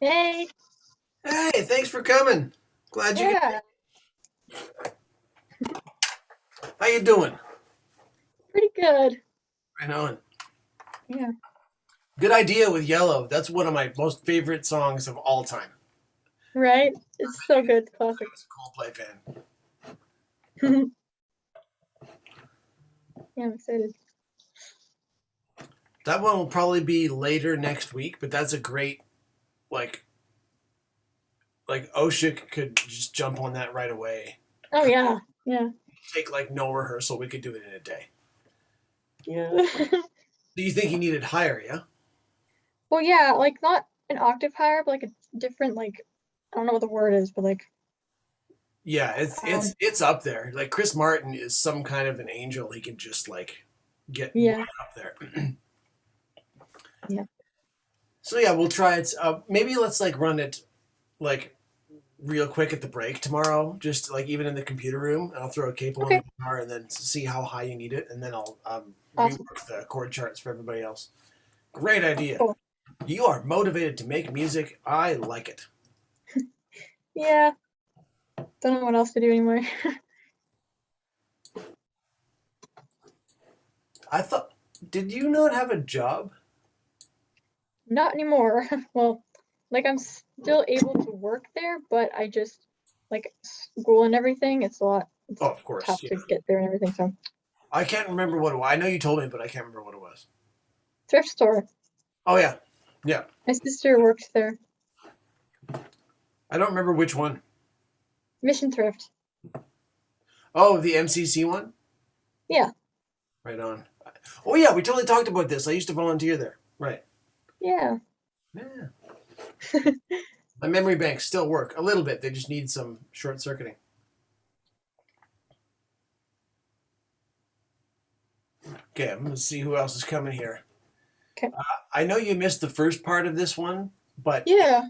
Hey, Hey, thanks for coming. Glad you could. yeah, How you doing? pretty good. Right on. Yeah, Good idea with Yellow. That's one of my most favorite songs of all time. right? It's so good, I classic. was a Coldplay fan. Yeah, I'm excited. That one will probably be later next week, but that's a great like Oshik could just jump on that right away. Oh yeah, yeah, Take like no rehearsal. We could do it in a day. yeah. Do you think he needed higher? Yeah. Well, yeah, like not an octave higher, but like a different, like I don't know what the word is, but like, Yeah, it's um, it's it's up there. Like Chris Martin is some kind of an angel. He can just like get way yeah, up there. yeah. So yeah, we'll try it. Maybe let's like run it like real quick at the break tomorrow, just like even in the computer room. And I'll throw a capo on Okay, the guitar and then see how high you need it, and then I'll awesome, rework the chord charts for everybody else. Great idea. cool. You are motivated to make music. I like it. Yeah, don't know what else to do anymore. I thought, did you not have a job? Not anymore. Well, like I'm still able to work there, but I just like school and everything. It's a lot. It's Oh, of course. tough Yeah. to get there and everything. So I can't remember what it was. I know you told me, but I can't remember what it was. thrift store. Oh yeah, yeah. My sister works there. I don't remember which one. Mission thrift. Oh, the MCC one. Yeah, Right on. Oh yeah, we totally talked about this. I used to volunteer there. Right. yeah. Yeah. My memory banks still work a little bit. They just need some short circuiting. Okay, I'm gonna see who else is coming here. Okay. I know you missed the first part of this one, but Yeah.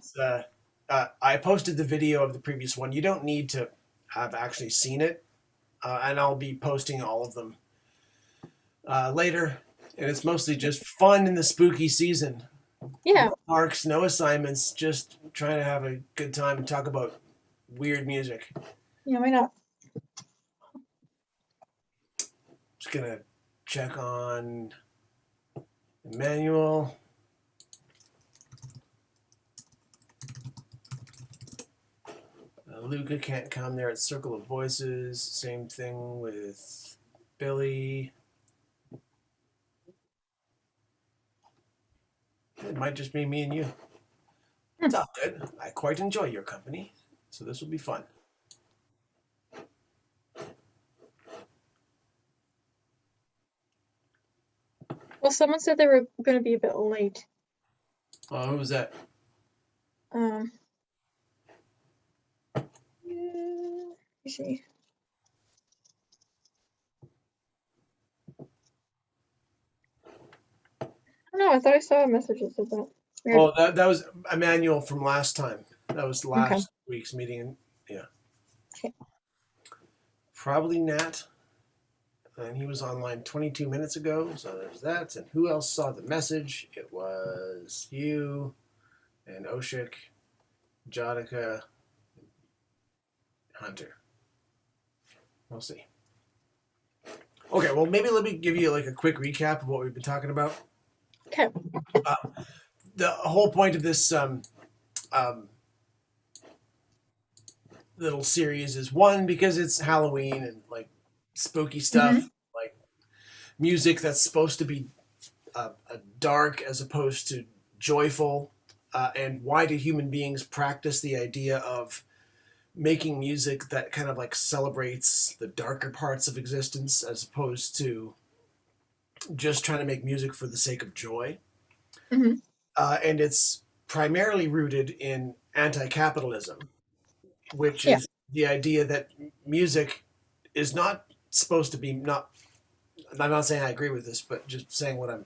I posted the video of the previous one. You don't need to have actually seen it, and I'll be posting all of them later. And it's mostly just fun in the spooky season. Yeah. No marks, no assignments, just trying to have a good time and talk about weird music. Yeah. Why not? Just gonna check on Emmanuel. Luca can't come there at Circle of Voices. Same thing with Billy. It might just be me and you. Hmm. It's all good. I quite enjoy your company, so this will be fun. Well, someone said they were going to be a bit late. Oh, who was that? Um. Let me see. I don't know. I thought I saw a message that said that. Weird. Oh, that was Emmanuel from last time. That was Okay. last week's meeting. Yeah, Okay. probably Nat. And he was online 22 minutes ago, so there's that. And who else saw the message? It was you and Oshik, Jodica, Hunter. We'll see. Okay, well, maybe let me give you like a quick recap of what we've been talking about. Okay. Uh, the whole point of this um, little series is one because it's Halloween and like spooky Mm-hmm. stuff, like music that's supposed to be dark as opposed to joyful. And why do human beings practice the idea of making music that kind of like celebrates the darker parts of existence as opposed to just trying to make music for the sake of joy? Mm-hmm. And it's primarily rooted in anti-capitalism, which Yeah. is the idea that music is not supposed to be not. I'm not saying I agree with this, but just saying what I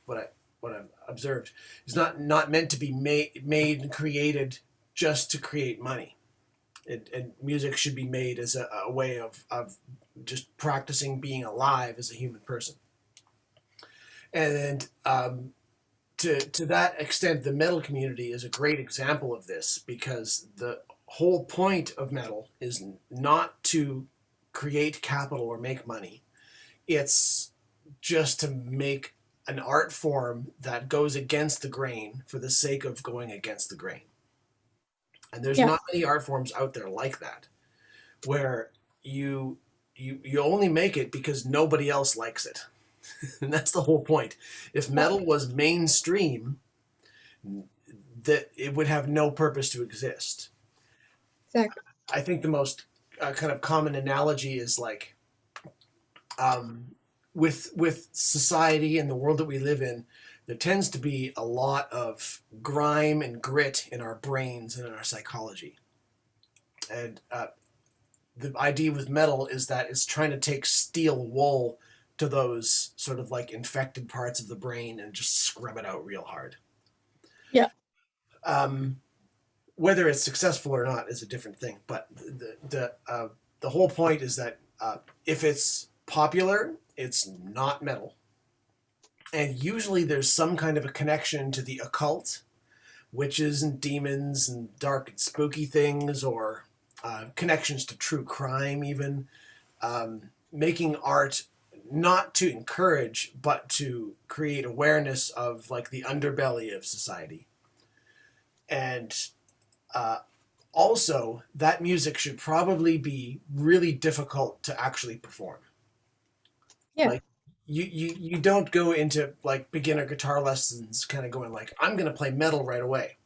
what I've observed is not meant to be made and created just to create money. And music should be made as a way of just practicing being alive as a human person. And to that extent, the metal community is a great example of this, because the whole point of metal is not to create capital or make money. It's just to make an art form that goes against the grain for the sake of going against the grain. And there's Yeah, not many art forms out there like that, where you you only make it because nobody else likes it. And that's the whole point. If yeah, metal was mainstream, that it would have no purpose to exist. exactly. I think the most kind of common analogy is like, with society and the world that we live in, there tends to be a lot of grime and grit in our brains and in our psychology. And the idea with metal is that it's trying to take steel wool to those sort of like infected parts of the brain and just scrub it out real hard. Yeah, Um, whether it's successful or not is a different thing. But the whole point is that if it's popular, it's not metal, and usually there's some kind of a connection to the occult, witches and demons and dark and spooky things, or connections to true crime, even making art not to encourage but to create awareness of like the underbelly of society. And uh, also, that music should probably be really difficult to actually perform. yeah, Like, you don't go into like beginner guitar lessons kind of going like, I'm going to play metal right away.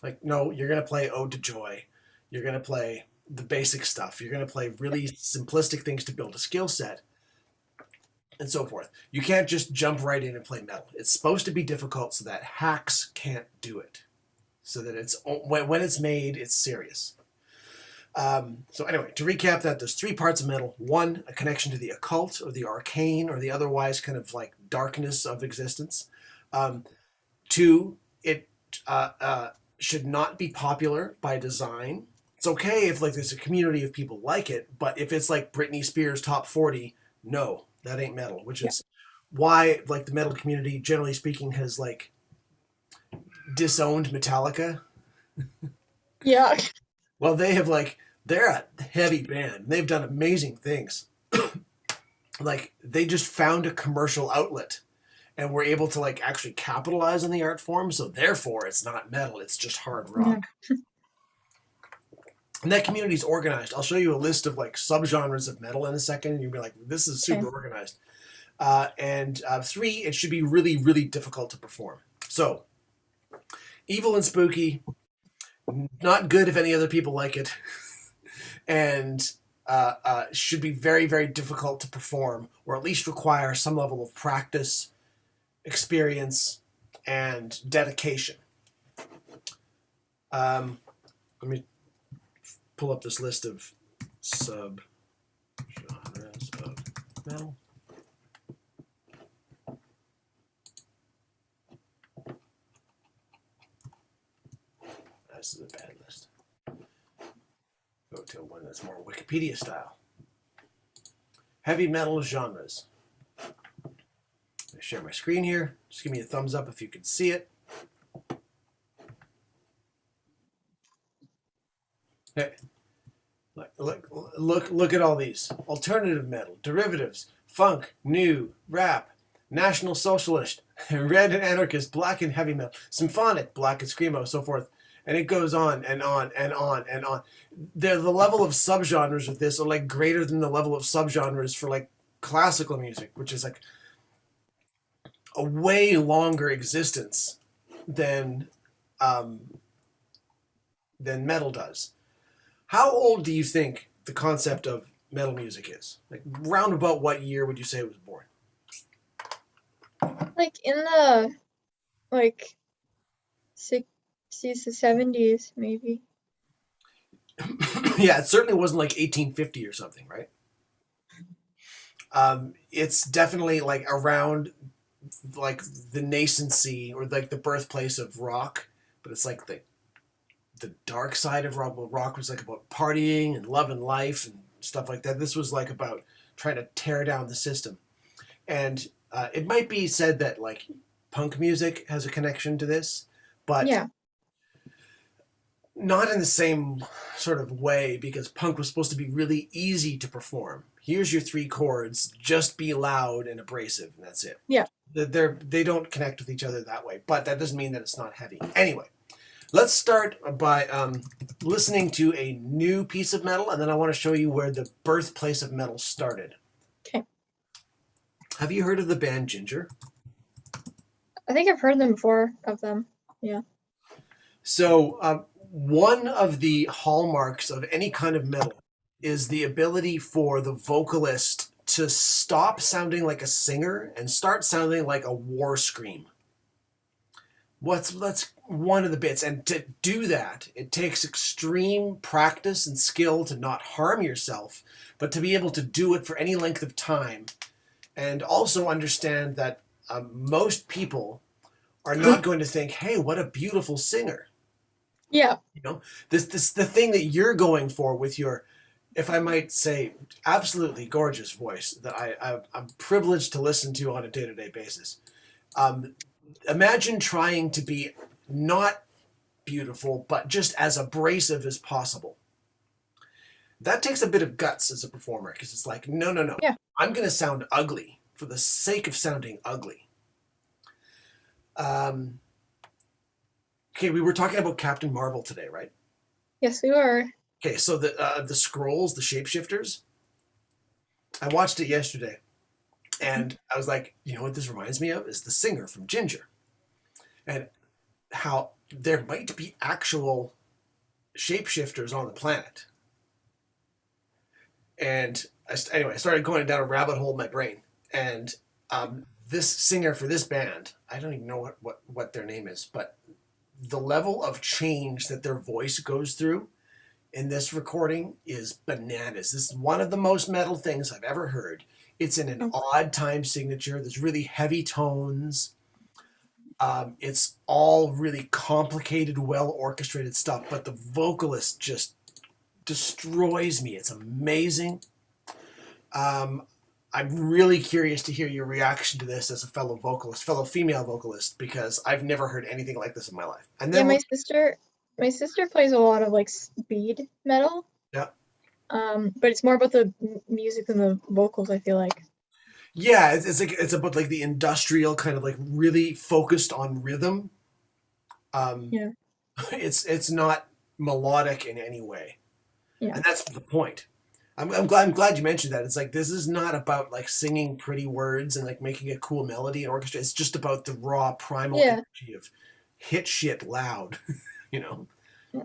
Like, no, you're going to play Ode to Joy. You're going to play the basic stuff. You're going to play really simplistic things to build a skill set and so forth. You can't just jump right in and play metal. It's supposed to be difficult so that hacks can't do it. So that it's when it's made, it's serious. So anyway, to recap that, there's three parts of metal. One, a connection to the occult or the arcane or the otherwise kind of like darkness of existence. Um, Two, it should not be popular by design. It's okay if like there's a community of people like it, but if it's like Britney Spears top 40, no, that ain't metal. Which yeah, is why like the metal community, generally speaking, has like disowned Metallica. yeah, Well, they're a heavy band. They've done amazing things. Like they just found a commercial outlet and were able to like actually capitalize on the art form. So therefore, it's not metal; it's just hard yeah. rock. And that community is organized. I'll show you a list of like subgenres of metal in a second, and you'll be like, "This is Okay. super organized." And three, it should be really, really difficult to perform. So, evil and spooky, not good if any other people like it, and should be very, very difficult to perform, or at least require some level of practice, experience, and dedication. Let me pull up this list of sub genres of metal. This is a bad list. Go to one that's more Wikipedia style. Heavy metal genres. I share my screen here. Just give me a thumbs up if you can see it. Hey, look at all these. Alternative metal, derivatives, funk, new, rap, national socialist, red and anarchist, black and heavy metal, symphonic, black and screamo, so forth. And it goes on and on and on and on. The level of subgenres with this are like greater than the level of subgenres for like classical music, which is like a way longer existence than um, than metal does. How old do you think the concept of metal music is? Like, round about what year would you say it was born? Like in the like 60s to 70s, maybe. Yeah, it certainly wasn't like 1850 or something, right? It's definitely like around like the nascency or like the birthplace of rock, but it's like the dark side of rock. Well, rock was like about partying and love and life and stuff like that. This was like about trying to tear down the system. And it might be said that like punk music has a connection to this, but Yeah. not in the same sort of way, because punk was supposed to be really easy to perform. Here's your three chords, just be loud and abrasive, and that's it. Yeah. They don't connect with each other that way, but that doesn't mean that it's not heavy. Anyway, let's start by listening to a new piece of metal, and then I want to show you where the birthplace of metal started. Okay. Have you heard of the band Ginger? I think I've heard them before of them. Yeah. So one of the hallmarks of any kind of metal is the ability for the vocalist to stop sounding like a singer and start sounding like a war scream. That's one of the bits, and to do that, it takes extreme practice and skill to not harm yourself, but to be able to do it for any length of time, and also understand that most people are not going to think, "Hey, what a beautiful singer." Yeah. You know, this the thing that you're going for with your, if I might say, absolutely gorgeous voice that I'm privileged to listen to on a day-to-day basis. Imagine trying to be not beautiful, but just as abrasive as possible. That takes a bit of guts as a performer, because it's like, no, no, no. Yeah. I'm going to sound ugly for the sake of sounding ugly. Okay, we were talking about Captain Marvel today, right? Yes, we were. Okay, so the scrolls, the shapeshifters, I watched it yesterday, and I was like, you know what this reminds me of is the singer from Ginger, and how there might be actual shapeshifters on the planet. And anyway, I started going down a rabbit hole in my brain, and this singer for this band, I don't even know what their name is, but the level of change that their voice goes through in this recording is bananas. This is one of the most metal things I've ever heard. It's in an odd time signature. There's really heavy tones. It's all really complicated, well orchestrated stuff, but the vocalist just destroys me. It's amazing. I'm really curious to hear your reaction to this as a fellow vocalist, fellow female vocalist, because I've never heard anything like this in my life. And then Yeah, my sister plays a lot of like speed metal. Yeah. But it's more about the music than the vocals, I feel like. Yeah, it's about like the industrial kind of like really focused on rhythm. Yeah. It's not melodic in any way. Yeah. And that's the point. I'm glad you mentioned that. It's like, this is not about like singing pretty words and like making a cool melody and orchestra. It's just about the raw primal energy of hit shit loud, you know. Yeah.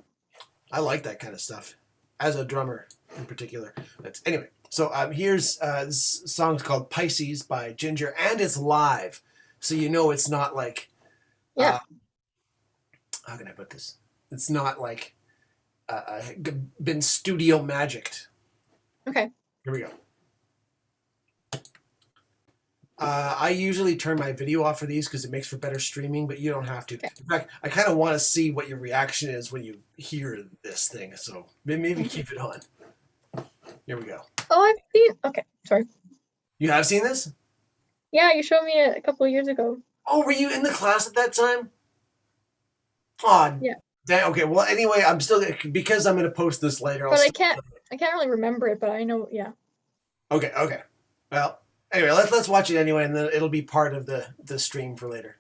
I like that kind of stuff as a drummer in particular. But anyway, so here's this song's called Pisces by Ginger, and it's live, so you know it's not like how can I put this? It's not like been studio magicked. Okay. Here we go. I usually turn my video off for these because it makes for better streaming, but you don't have to. Okay. In fact, I kind of want to see what your reaction is when you hear this thing, so maybe keep it on. Here we go. Oh, I've seen. Okay, sorry. You have seen this? Yeah, you showed me it a couple of years ago. Oh, were you in the class at that time? Oh, yeah. Okay. Well, anyway, I'm still, because I'm going to post this later. But I can't really remember it, but I know. Yeah. Okay. Well, anyway, let's watch it anyway, and then it'll be part of the stream for later.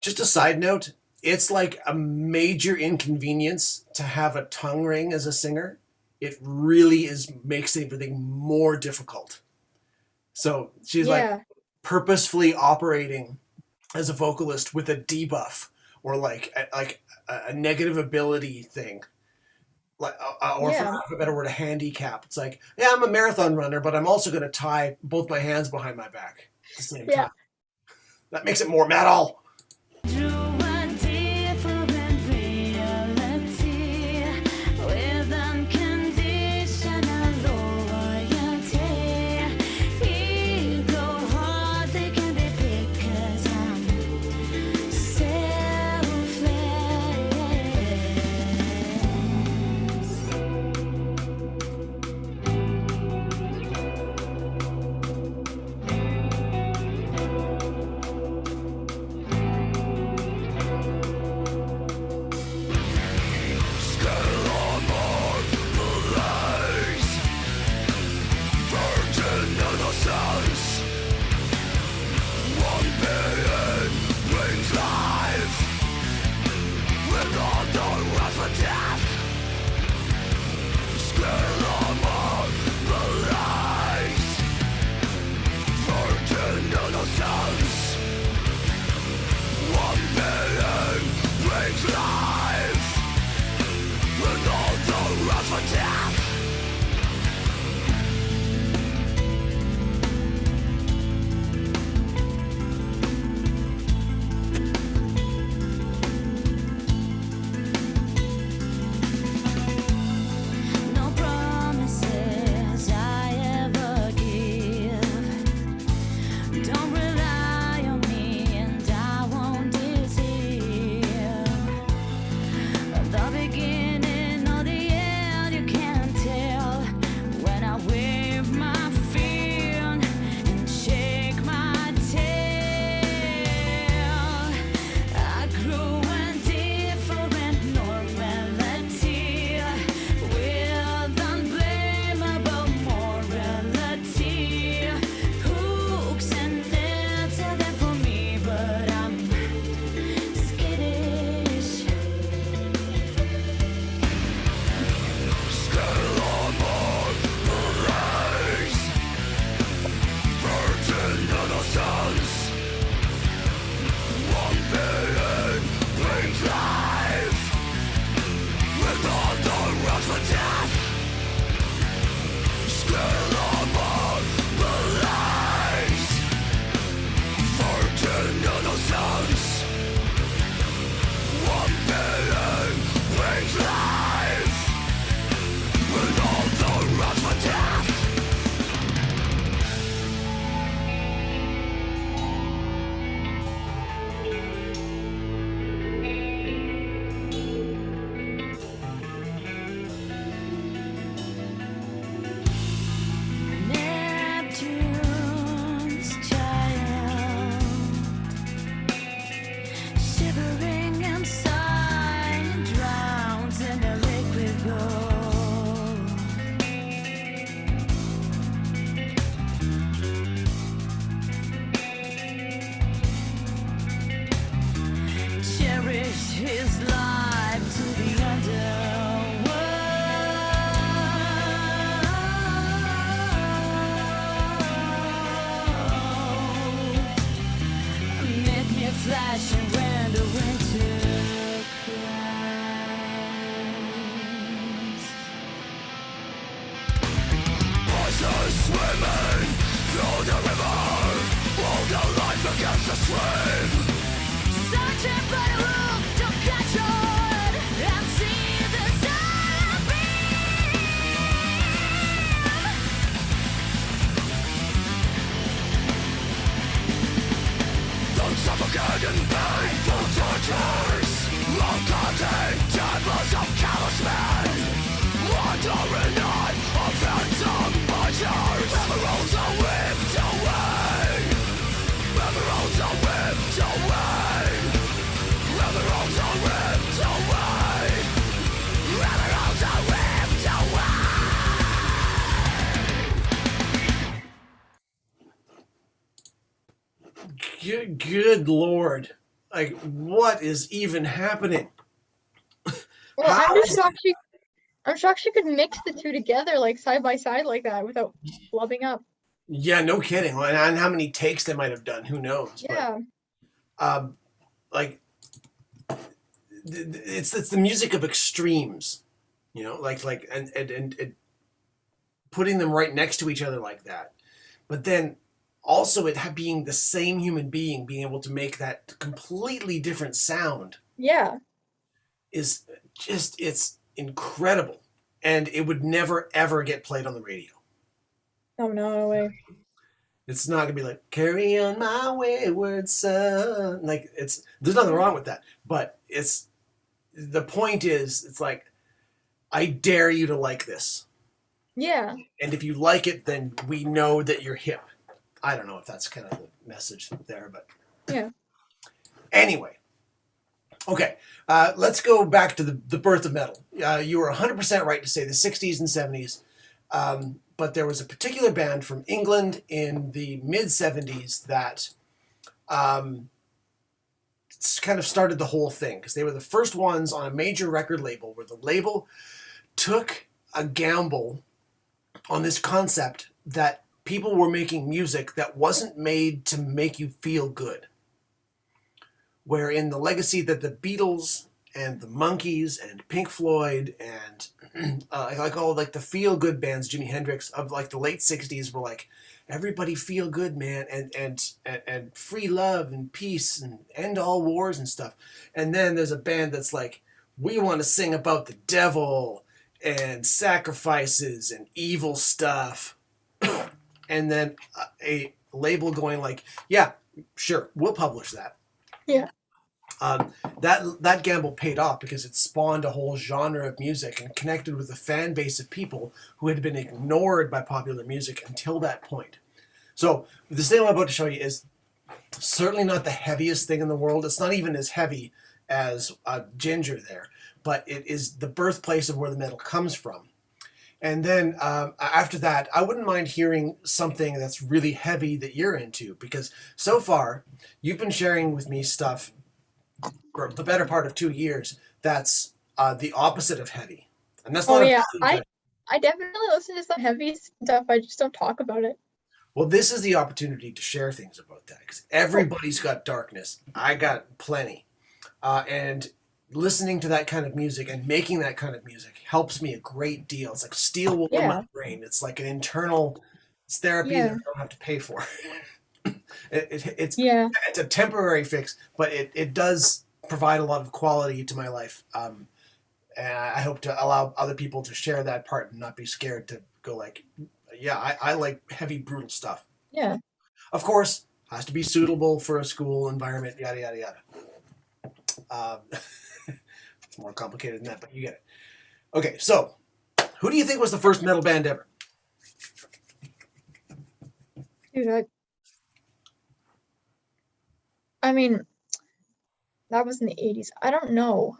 Just a side note, it's like a major inconvenience to have a tongue ring as a singer. It really makes everything more difficult. So she's like purposefully operating as a vocalist with a debuff or like a negative ability thing. like, or for Yeah. lack of a better word, a handicap. It's like, yeah, I'm a marathon runner, but I'm also going to tie both my hands behind my back at the same Yeah. time. That makes it more metal. Through a different reality with unconditional loyalty. Ego hardly can be picked 'cause I'm selfless. No promises I ever give. Don't rely on me and I won't deceive. The beginning or the end you can't tell. When I wave my fin and shake my tail, I grew a different normality with unblameable morality. Hooks and nets are there for me, but I'm skittish. Neptune's child, shivering inside, drowns in a liquid gold. Cherish his life to the underworld. Make me flashing when the winter cries. Voices swimming through the river, hold the life against the stream. Searching for the room to catch on and see the sun don't suffocate in painful tortures, long-cutting tables of callous men, wandering on of phantom butchers. Emeralds are whipped away, emeralds are whipped away, emeralds are whipped away, emeralds are whipped away. Good Lord. Like, what is even happening? Well, How I'm just is- shocked I'm shocked she could mix the two together like side by side like that without flubbing up. Yeah, no kidding. And how many takes they might have done, who knows? Yeah. But, like, it's the music of extremes. You know, and putting them right next to each other like that. But then also being the same human being, being able to make that completely different sound Yeah. is just, it's incredible. And it would never ever get played on the radio. Oh no way. It's not gonna be like "Carry on my wayward son." Like there's nothing wrong with that, but it's the point is it's like I dare you to like this, Yeah. and if you like it, then we know that you're hip. I don't know if that's kind of the message there, but Yeah. anyway. Okay, let's go back to the birth of metal. You were 100% right to say the 60s and 70s, but there was a particular band from England in the mid 70s that kind of started the whole thing because they were the first ones on a major record label where the label took a gamble on this concept that people were making music that wasn't made to make you feel good. Where in the legacy that the Beatles and the Monkees and Pink Floyd and like all like the feel good bands, Jimi Hendrix of like the late 60s were like, everybody feel good, man, and free love and peace and end all wars and stuff. And then there's a band that's like, we want to sing about the devil and sacrifices and evil stuff. And then a label going like, yeah, sure, we'll publish that. Yeah. That gamble paid off because it spawned a whole genre of music and connected with a fan base of people who had been ignored by popular music until that point. So this thing I'm about to show you is certainly not the heaviest thing in the world. It's not even as heavy as Ginger there, but it is the birthplace of where the metal comes from. And then after that, I wouldn't mind hearing something that's really heavy that you're into, because so far you've been sharing with me stuff for the better part of 2 years that's the opposite of heavy. And that's not yeah. good. I definitely listen to some heavy stuff. I just don't talk about it. Well, this is the opportunity to share things about that because everybody's got darkness. I got plenty. And listening to that kind of music and making that kind of music helps me a great deal. It's like steel wool in my brain. It's like an internal therapy that I don't have to pay for. It's a temporary fix, but it does provide a lot of quality to my life. And I hope to allow other people to share that part and not be scared to go like, yeah, I like heavy, brutal stuff. Yeah. Of course, has to be suitable for a school environment, yada, yada, yada. It's more complicated than that, but you get it. Okay, so who do you think was the first metal band ever? Dude, I mean, that was in the 80s. I don't know.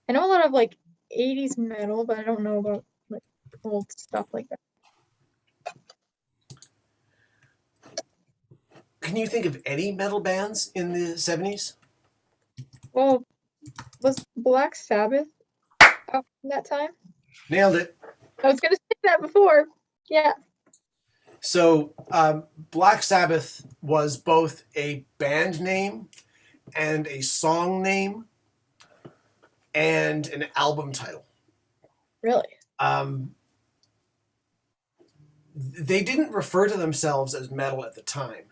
I know a lot of like 80s metal, but I don't know about like old stuff like that. Can you think of any metal bands in the 70s? Well, was Black Sabbath out in that time? Nailed it. I was going to say that before. Yeah. So Black Sabbath was both a band name and a song name and an album title. Really? They didn't refer to themselves as metal at the time,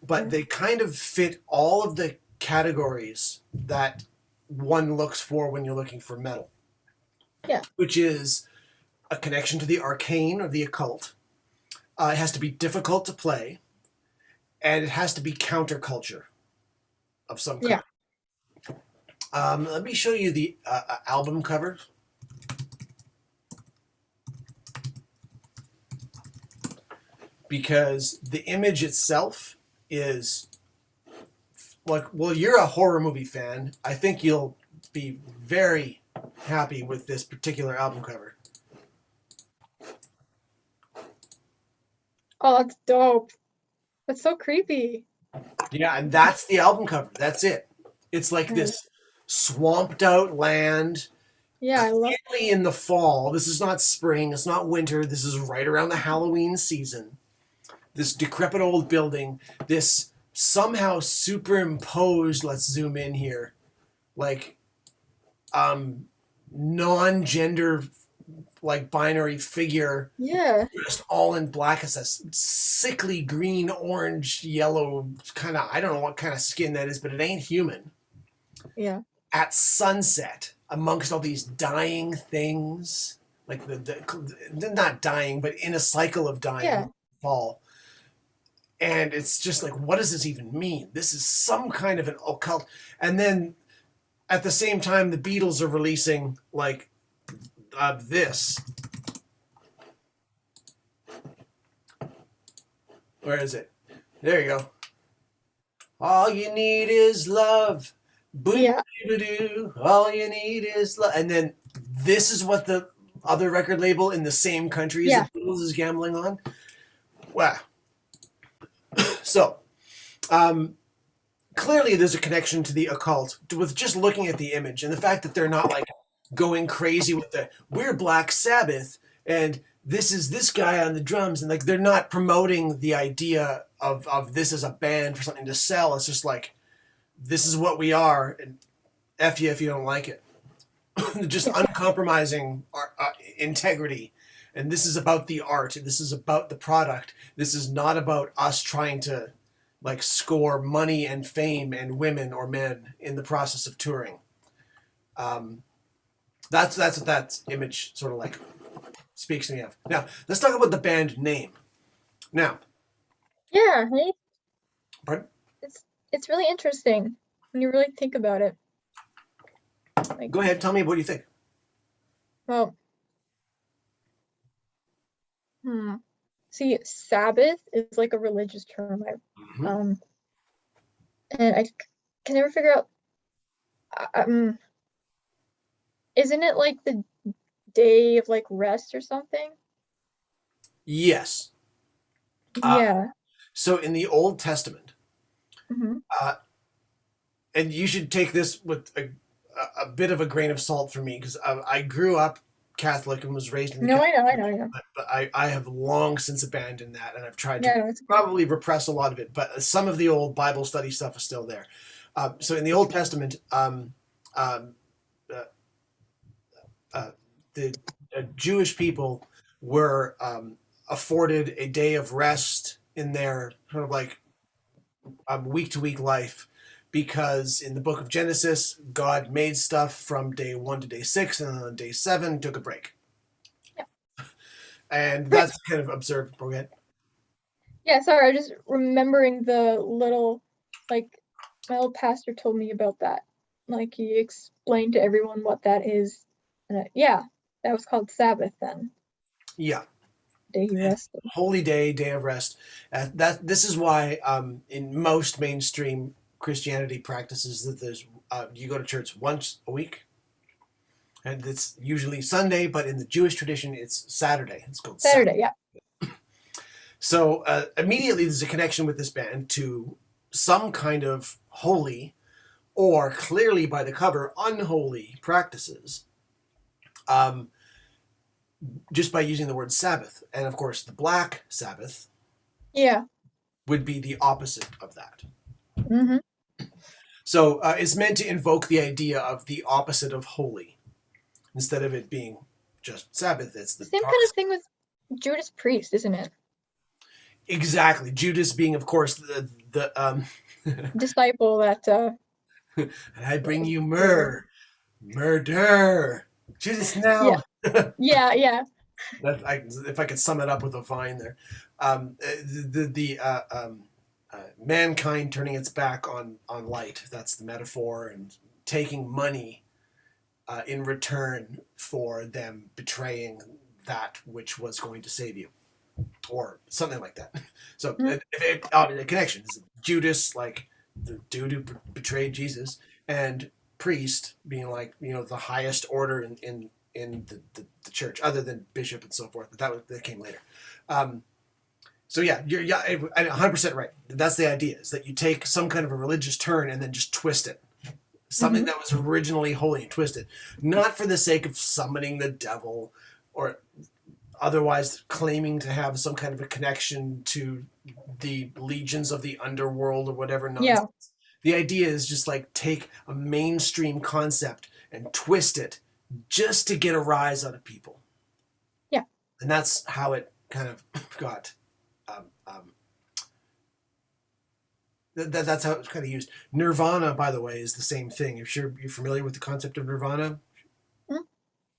but they kind of fit all of the categories that one looks for when you're looking for metal. Yeah. Which is a connection to the arcane or the occult. It has to be difficult to play, and it has to be counterculture of some kind. Yeah. Let me show you the album cover. Because the image itself is like, well, you're a horror movie fan. I think you'll be very happy with this particular album cover. Oh, that's dope. That's so creepy. Yeah, and that's the album cover. That's it. It's like this swamped out land. Yeah, I love it. In the fall. This is not spring. It's not winter. This is right around the Halloween season. This decrepit old building, this somehow superimposed, let's zoom in here, like non-gender like binary figure, Yeah. just all in black. It's a sickly green, orange, yellow kind of, I don't know what kind of skin that is, but it ain't human. Yeah. At sunset, amongst all these dying things, like they're not dying, but in a cycle of dying, Yeah. fall. And it's just like, what does this even mean? This is some kind of an occult. And then at the same time, the Beatles are releasing like this. Where is it? There you go. All you need is love. Yeah. All you need is love. And then this is what the other record label in the same country as the Beatles is gambling on. Wow. So, clearly there's a connection to the occult with just looking at the image and the fact that they're not like going crazy with we're Black Sabbath and this is this guy on the drums, and like they're not promoting the idea of this as a band for something to sell. It's just like, this is what we are, and F you if you don't like it. Just uncompromising integrity. And this is about the art. This is about the product. This is not about us trying to like score money and fame and women or men in the process of touring. That's what that image sort of like speaks to me of. Now, let's talk about the band name. Now. Yeah, hey. Pardon? It's really interesting when you really think about it. Like, go ahead, tell me what you think. Well, see, Sabbath is like a religious term. And I can never figure out. Isn't it like the day of like rest or something? Yes. Yeah. So in the Old Testament, and you should take this with a bit of a grain of salt for me, because I grew up Catholic and was raised in the Catholic I know. But I have long since abandoned that, and I've tried to it's probably repress a lot of it, but some of the old Bible study stuff is still there. So in the Old Testament, the Jewish people were afforded a day of rest in their sort of like week-to-week life, because in the book of Genesis, God made stuff from day 1 to day 6, and then on day 7 took a break. Yeah. And that's kind of observed. Go ahead. Yeah, sorry, I just remembering the little, like, my old pastor told me about that. Like, he explained to everyone what that is. And that was called Sabbath then. Yeah. Day he rested. Holy day, day of rest. This is why in most mainstream Christianity practices that there's you go to church once a week, and it's usually Sunday, but in the Jewish tradition it's Saturday. It's called Saturday. Yeah. So immediately there's a connection with this band to some kind of holy, or clearly by the cover, unholy practices, just by using the word Sabbath. And of course the Black Sabbath would be the opposite of that. So it's meant to invoke the idea of the opposite of holy. Instead of it being just Sabbath, it's the same kind of thing with Judas Priest, isn't it? Exactly. Judas being, of course, the disciple that and I bring you murder. Judas now. Yeah. If I could sum it up with a vine there. Mankind turning its back on light, that's the metaphor, and taking money in return for them betraying that which was going to save you, or something like that. So the connection is Judas, like the dude who betrayed Jesus, and priest being like, the highest order in the church, other than bishop and so forth. But that came later. So you're 100% right. That's the idea, is that you take some kind of a religious turn and then just twist it. Something that was originally holy and twist it. Not for the sake of summoning the devil or otherwise claiming to have some kind of a connection to the legions of the underworld or whatever nonsense. Yeah. The idea is just like take a mainstream concept and twist it just to get a rise out of people. Yeah. And that's how it kind of got. That's how it's kind of used. Nirvana, by the way, is the same thing. If you're familiar with the concept of nirvana,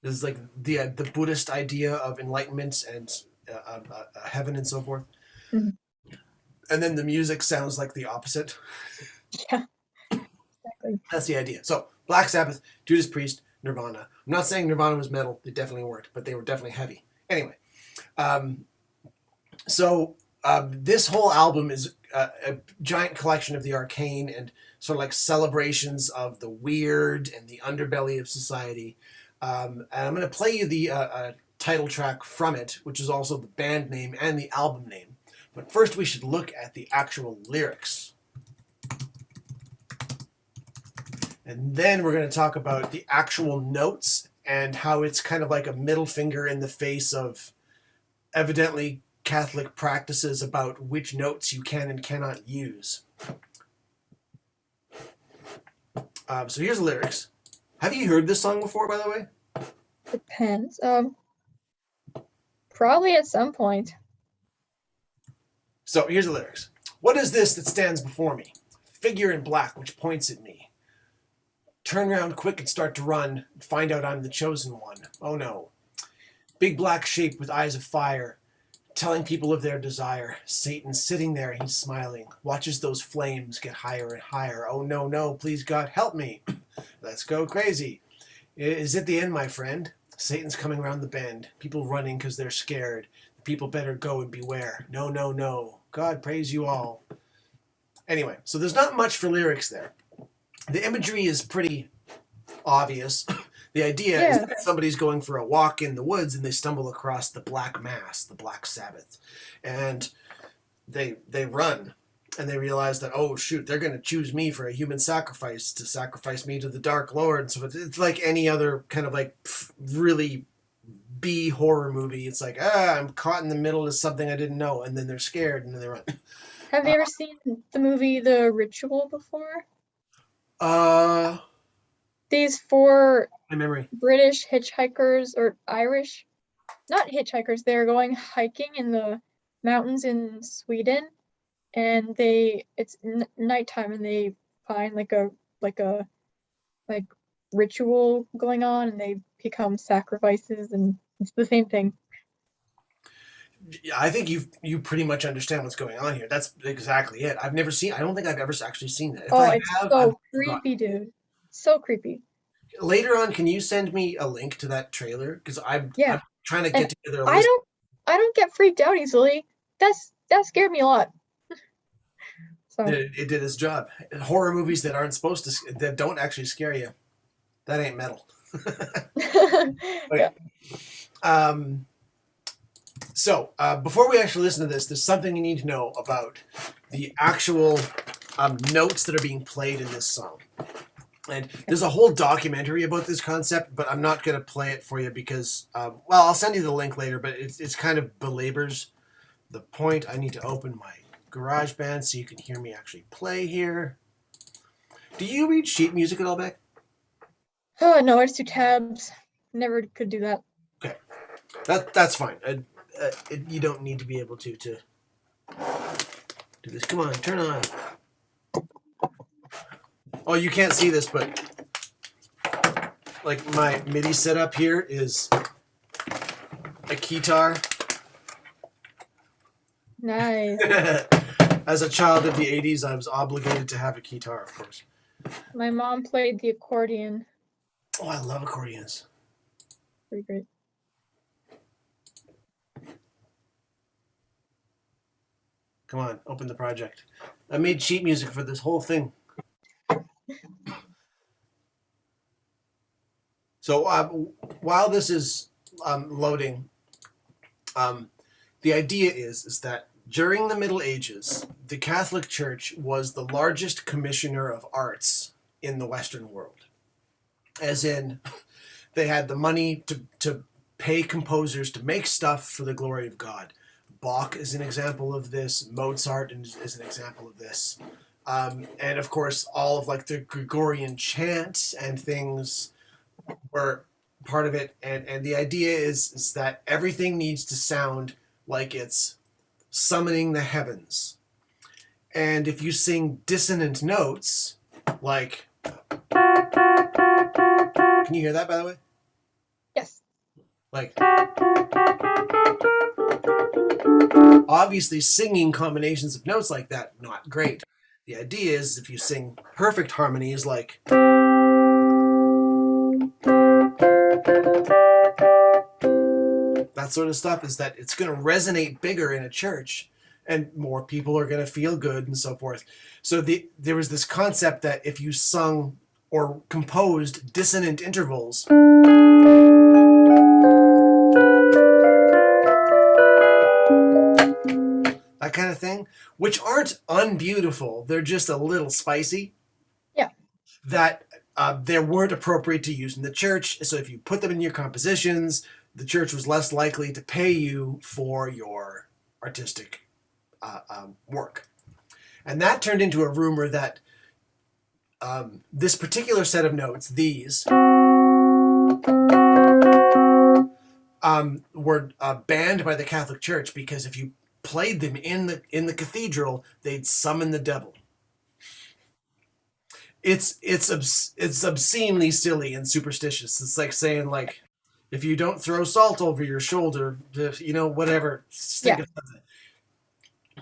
it's like the Buddhist idea of enlightenment and heaven and so forth. Mhm. And then the music sounds like the opposite. Yeah, exactly. That's the idea. So Black Sabbath, Judas Priest, Nirvana. I'm not saying Nirvana was metal. They definitely weren't, but they were definitely heavy. Anyway, this whole album is a giant collection of the arcane and sort of like celebrations of the weird and the underbelly of society. And I'm going to play you the title track from it, which is also the band name and the album name. But first we should look at the actual lyrics. And then we're going to talk about the actual notes and how it's kind of like a middle finger in the face of evidently Catholic practices about which notes you can and cannot use. So here's the lyrics. Have you heard this song before, by the way? Depends. Probably at some point. So here's the lyrics. What is this that stands before me? Figure in black which points at me. Turn round quick and start to run. Find out I'm the chosen one. Oh no. Big black shape with eyes of fire. Telling people of their desire. Satan's sitting there, he's smiling. Watches those flames get higher and higher. Oh no, no, please God, help me. Let's go crazy. Is it the end, my friend? Satan's coming around the bend. People running because they're scared. The people better go and beware. No, no, no. God praise you all. Anyway, so there's not much for lyrics there. The imagery is pretty obvious. The idea is that somebody's going for a walk in the woods and they stumble across the Black Mass, the Black Sabbath. And they run and they realize that, oh shoot, they're going to choose me for a human sacrifice to sacrifice me to the Dark Lord. So it's like any other kind of like really B horror movie. It's like, I'm caught in the middle of something I didn't know. And then they're scared and then they run. Have you ever seen the movie The Ritual before? These 4 My memory. British hitchhikers, or Irish, not hitchhikers, they're going hiking in the mountains in Sweden, and it's nighttime and they find like a ritual going on and they become sacrifices, and it's the same thing. Yeah, I think you pretty much understand what's going on here. That's exactly it. I don't think I've ever actually seen that. If It's so creepy, dude. So creepy. Later on, can you send me a link to that trailer? Because I'm trying to get together a list. I don't get freaked out easily. That scared me a lot. So it did its job. Horror movies that don't actually scare you, that ain't metal. Okay. Yeah. So before we actually listen to this, there's something you need to know about the actual notes that are being played in this song. And there's a whole documentary about this concept, but I'm not going to play it for you because, I'll send you the link later, but it's kind of belabors the point. I need to open my GarageBand so you can hear me actually play here. Do you read sheet music at all, Beck? Oh, no, I just do tabs. Never could do that. Okay. That's fine. You don't need to be able to do this. Come on, turn on. Oh, you can't see this, but like my MIDI setup here is a guitar. Nice. As a child of the 80s, I was obligated to have a guitar, of course. My mom played the accordion. Oh, I love accordions. Pretty great. Come on, open the project. I made sheet music for this whole thing. So while this is loading, the idea is that during the Middle Ages, the Catholic Church was the largest commissioner of arts in the Western world. As in, they had the money to pay composers to make stuff for the glory of God. Bach is an example of this. Mozart is an example of this. And of course, all of like the Gregorian chants and things were part of it, and the idea is that everything needs to sound like it's summoning the heavens. And if you sing dissonant notes, like, can you hear that, by the way? Yes. Like, obviously singing combinations of notes like that, not great. The idea is if you sing perfect harmonies like that sort of stuff, is that it's going to resonate bigger in a church and more people are going to feel good and so forth. So there was this concept that if you sung or composed dissonant intervals, that kind of thing, which aren't unbeautiful, they're just a little spicy. Yeah. That they weren't appropriate to use in the church. So if you put them in your compositions, the church was less likely to pay you for your artistic work. And that turned into a rumor that this particular set of notes, these, were banned by the Catholic Church because if you played them in the cathedral, they'd summon the devil. It's obscenely silly and superstitious. It's like saying, like, if you don't throw salt over your shoulder, whatever, stick it.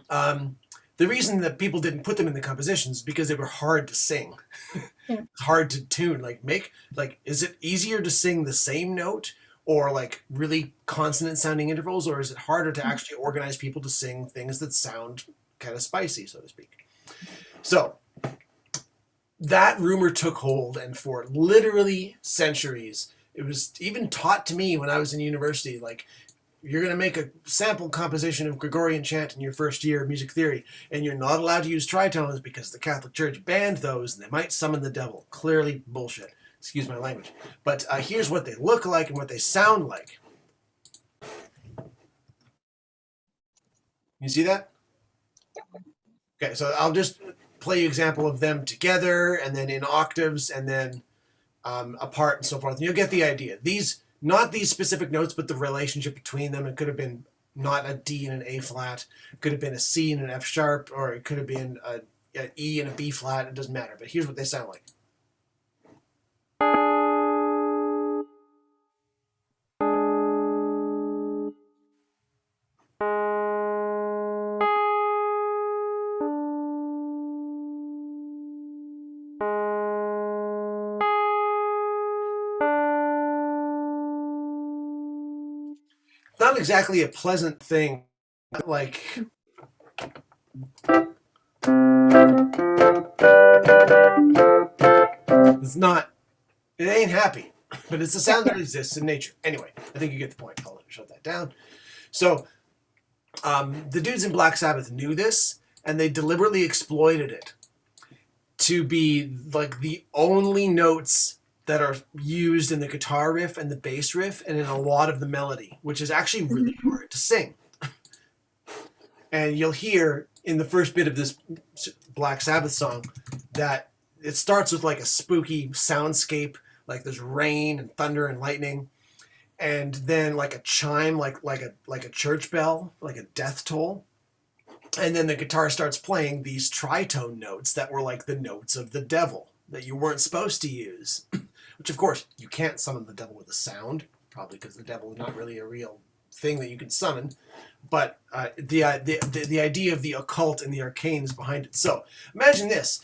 The reason that people didn't put them in the compositions is because they were hard to sing. Yeah. It's hard to tune. Is it easier to sing the same note or like really consonant sounding intervals, or is it harder to actually organize people to sing things that sound kind of spicy, so to speak? So that rumor took hold, and for literally centuries, it was even taught to me when I was in university, like, you're going to make a sample composition of Gregorian chant in your first year of music theory, and you're not allowed to use tritones because the Catholic Church banned those, and they might summon the devil. Clearly bullshit. Excuse my language. But here's what they look like and what they sound like. You see that? Okay, so I'll just play you an example of them together, and then in octaves, and then apart and so forth. And you'll get the idea. Not these specific notes, but the relationship between them. It could have been not a D and an A flat. It could have been a C and an F sharp, or it could have been an E and a B flat. It doesn't matter. But here's what they sound like. Not exactly a pleasant thing, like, it's not, it ain't happy, but it's a sound that exists in nature. Anyway, I think you get the point. I'll shut that down. So the dudes in Black Sabbath knew this, and they deliberately exploited it to be like the only notes that are used in the guitar riff and the bass riff and in a lot of the melody, which is actually really hard to sing. And you'll hear in the first bit of this Black Sabbath song that it starts with like a spooky soundscape, like there's rain and thunder and lightning, and then like a chime, like a church bell, like a death toll. And then the guitar starts playing these tritone notes that were like the notes of the devil that you weren't supposed to use. Which, of course, you can't summon the devil with a sound, probably because the devil is not really a real thing that you can summon. But the idea of the occult and the arcane is behind it. So imagine this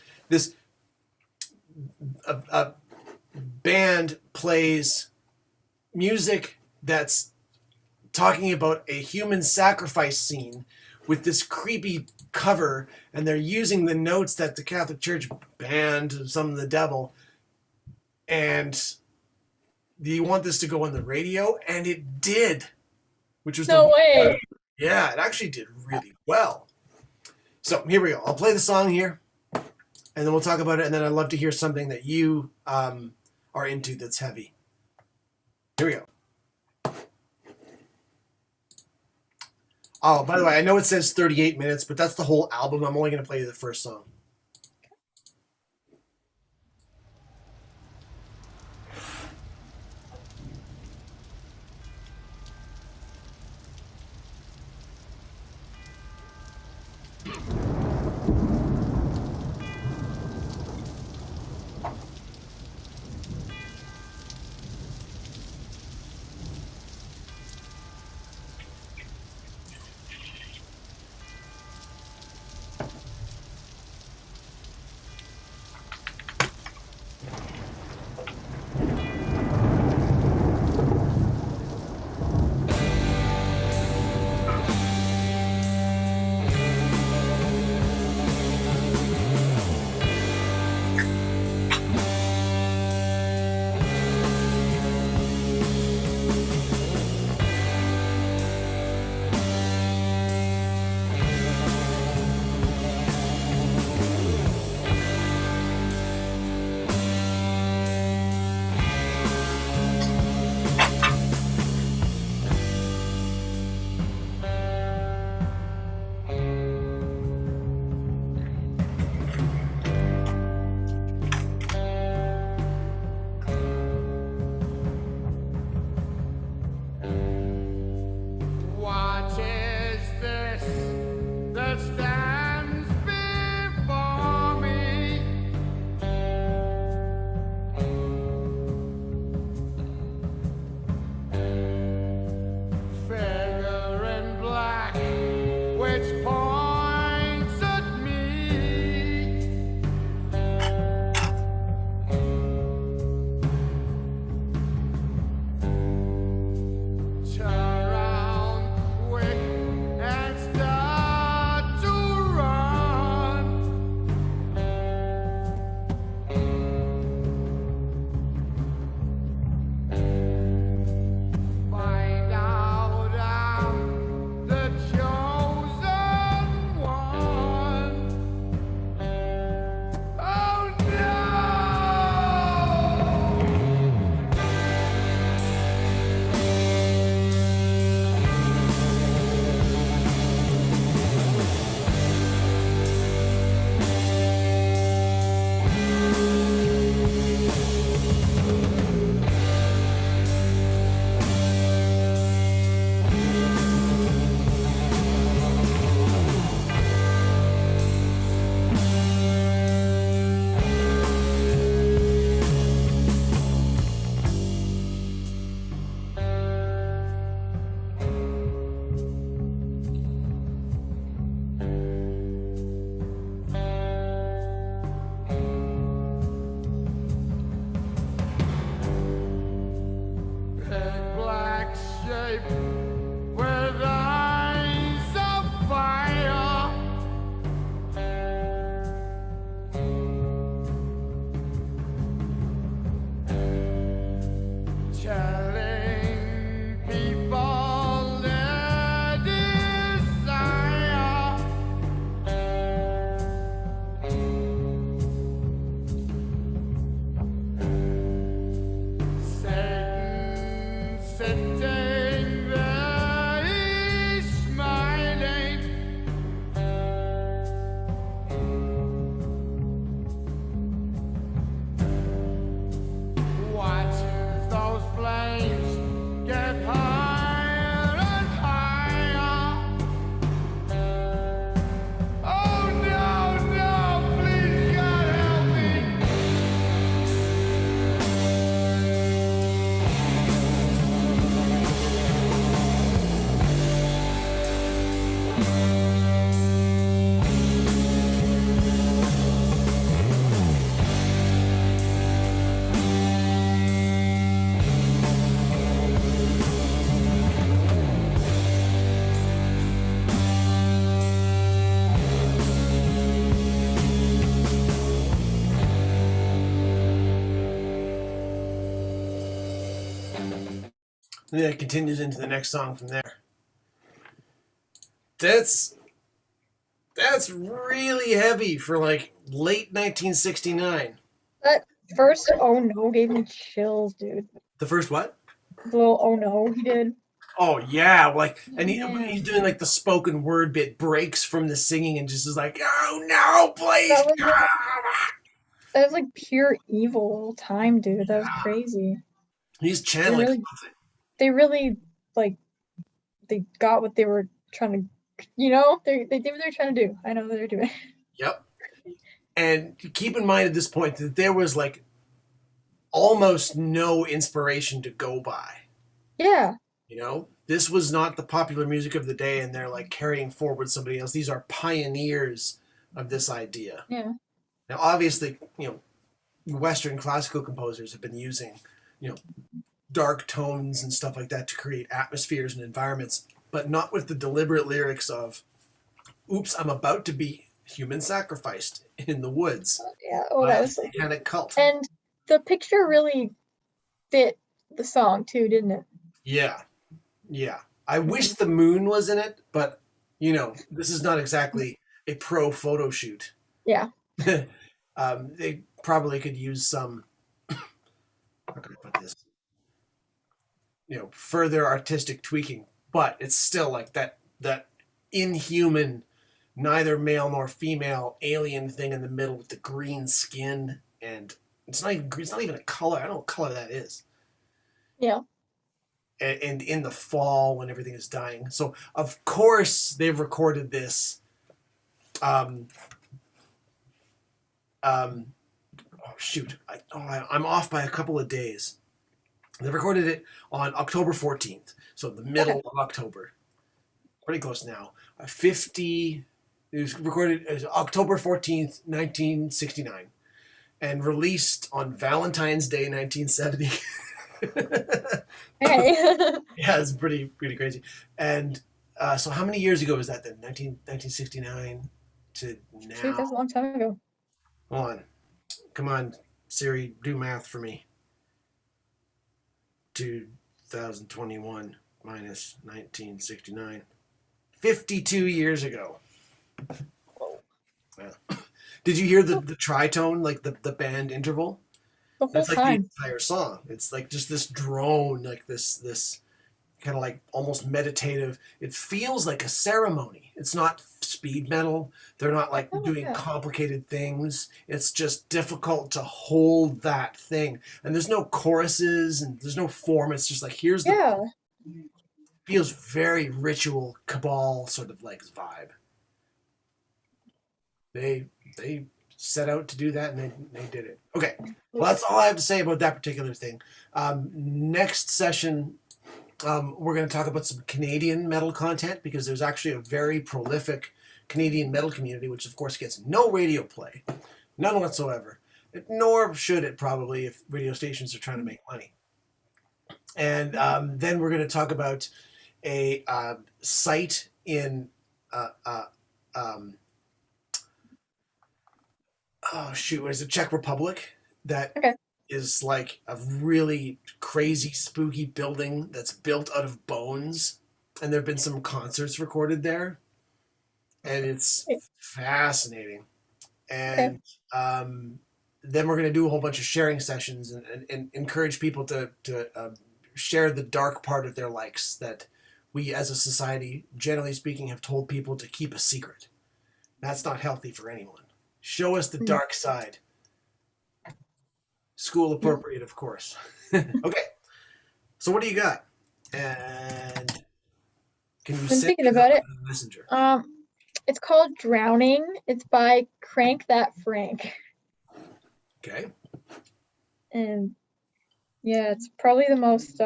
a band plays music that's talking about a human sacrifice scene with this creepy cover, and they're using the notes that the Catholic Church banned to summon the devil. And do you want this to go on the radio? And it did, which was No way. Yeah, it actually did really well. So here we go. I'll play the song here, and then we'll talk about it. And then I'd love to hear something that you are into that's heavy. Here we go. Oh, by the way, I know it says 38 minutes, but that's the whole album. I'm only going to play you the first song. which points at me. Turn around quick and start to run. Find out I'm the chosen one. Oh no! Big black shape with eyes of fire. Telling people their desire. Satan sitting there, he's smiling. Watches those flames get higher and higher. Oh no, no, please God help me. And then it continues into the next song from there. That's really heavy for like late 1969. That first "Oh no" gave me chills, dude. The first what? The little "Oh no" he did. Oh yeah, like, and Yeah. he's doing like the spoken word bit, breaks from the singing and just is like, oh no, please. That was like pure evil all the time, dude. That was crazy. He's channeling. They really like they got what they were trying to, they did what they're trying to do. I know what they're doing. Yep. And keep in mind at this point that there was like almost no inspiration to go by. Yeah. You know, this was not the popular music of the day, and they're like carrying forward somebody else. These are pioneers of this idea. Yeah. Now, obviously, Western classical composers have been using, dark tones and stuff like that to create atmospheres and environments, but not with the deliberate lyrics of, oops, I'm about to be human sacrificed in the woods. Yeah. Oh, that was like satanic cult. And the picture really fit the song too, didn't it? Yeah. Yeah. I wish the moon was in it, but this is not exactly a pro photo shoot. Yeah. They probably could use some, how can I put this? Further artistic tweaking, but it's still like that inhuman, neither male nor female alien thing in the middle with the green skin, and it's not even a color. I don't know what color that is. Yeah. And in the fall when everything is dying. So of course they've recorded this. I'm off by a couple of days. They recorded it on October 14th, so the middle of October. Pretty close now. 50. It was recorded October 14th, 1969, and released on Valentine's Day, 1970. Hey. Yeah, it's pretty crazy. And so, how many years ago was that then? 1969 to Shoot, that's a now. long time ago. Hold on, come on, Siri, do math for me. 2021 minus 1969. 52 years ago. Yeah. Did you hear the tritone, like the band interval? The whole That's like the time. entire song. It's like just this drone, like this kind of like almost meditative. It feels like a ceremony. It's not speed metal. They're not like Oh, doing yeah. complicated things. It's just difficult to hold that thing. And there's no choruses and there's no form. It's just like here's the Yeah. feels very ritual cabal sort of like vibe. They set out to do that and they did it. Okay. Well, that's all I have to say about that particular thing. Next session, we're going to talk about some Canadian metal content because there's actually a very prolific Canadian metal community, which of course gets no radio play, none whatsoever. Nor should it probably if radio stations are trying to make money. And then we're going to talk about a site in um, oh shoot, what is it? Czech Republic that Okay. is like a really crazy, spooky building that's built out of bones, and there have been some concerts recorded there, and it's fascinating. And then we're going to do a whole bunch of sharing sessions and encourage people to share the dark part of their likes that we as a society, generally speaking, have told people to keep a secret. That's not healthy for anyone. Show us the dark side. School appropriate, of course. Okay. So what do you got? And can you I'm send thinking me about that it. on the messenger? It's called Drowning. It's by Crank That Frank. Okay. And yeah, it's probably the most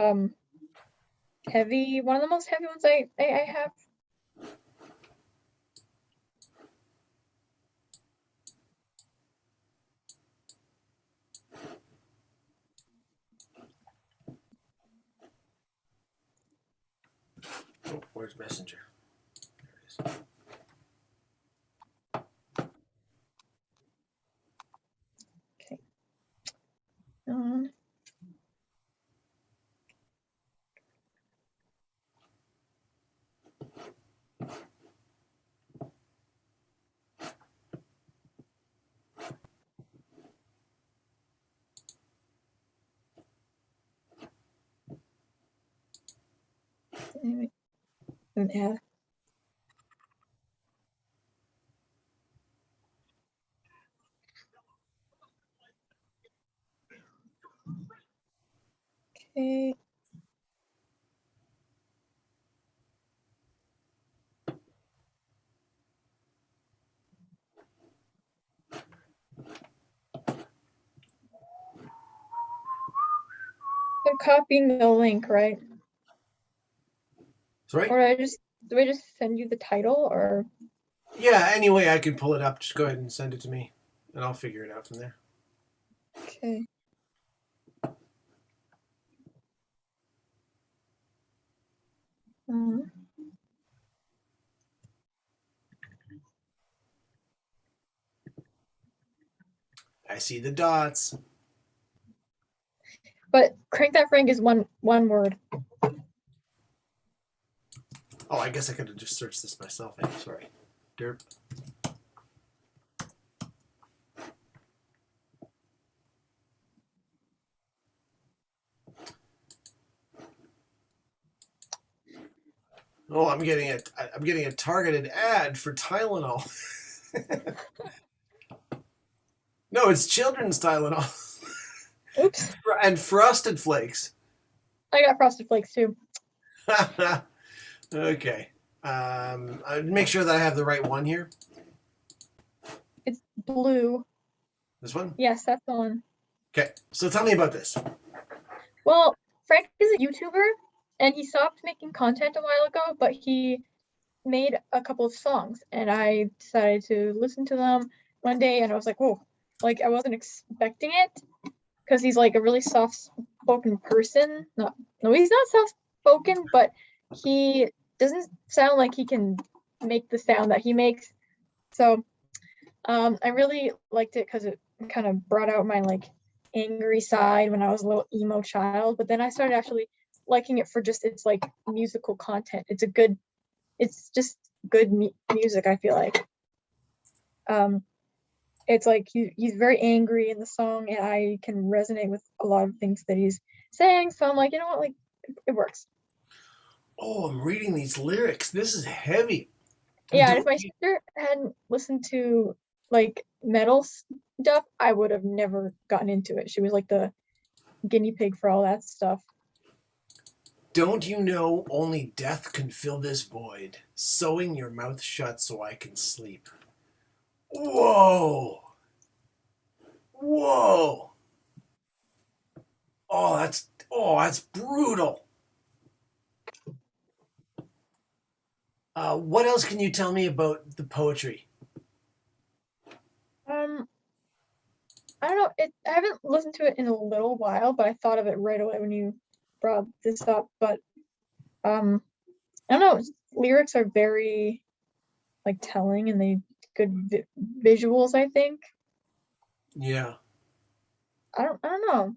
heavy, one of the most heavy ones I have. Oh, where's messenger? There it is. Okay. Um, yeah. Okay. I'm copying the link, right? Sorry? Or do I just send you the title or? Yeah, anyway, I can pull it up. Just go ahead and send it to me, and I'll figure it out from there. Okay. I see the dots. But Crank That Frank is one word. Oh, I guess I could have just searched this myself. Sorry. Derp. Oh, I'm getting a targeted ad for Tylenol. No, it's children's Tylenol. Oops. And Frosted Flakes. I got Frosted Flakes too. Okay. I'd make sure that I have the right one here. It's blue. This one? Yes, that's the one. Okay. So tell me about this. Well, Frank is a YouTuber and he stopped making content a while ago, but he made a couple of songs, and I decided to listen to them one day, and I was like, whoa, like I wasn't expecting it, because he's like a really soft-spoken person. No, he's not soft-spoken, but he doesn't sound like he can make the sound that he makes. So I really liked it because it kind of brought out my like angry side when I was a little emo child. But then I started actually liking it for just its like musical content. It's just good music, I feel like. It's like he's very angry in the song, and I can resonate with a lot of things that he's saying. So I'm like, you know what, like it works. Oh, I'm reading these lyrics. This is heavy. Yeah, and if my sister hadn't listened to like metal stuff, I would have never gotten into it. She was like the guinea pig for all that stuff. Don't you know only death can fill this void, sewing your mouth shut so I can sleep. Whoa. Whoa. Oh, that's brutal. What else can you tell me about the poetry? I don't know. I haven't listened to it in a little while, but I thought of it right away when you brought this up. But I don't know. Lyrics are very like telling, and they good visuals, I think. Yeah. I don't know.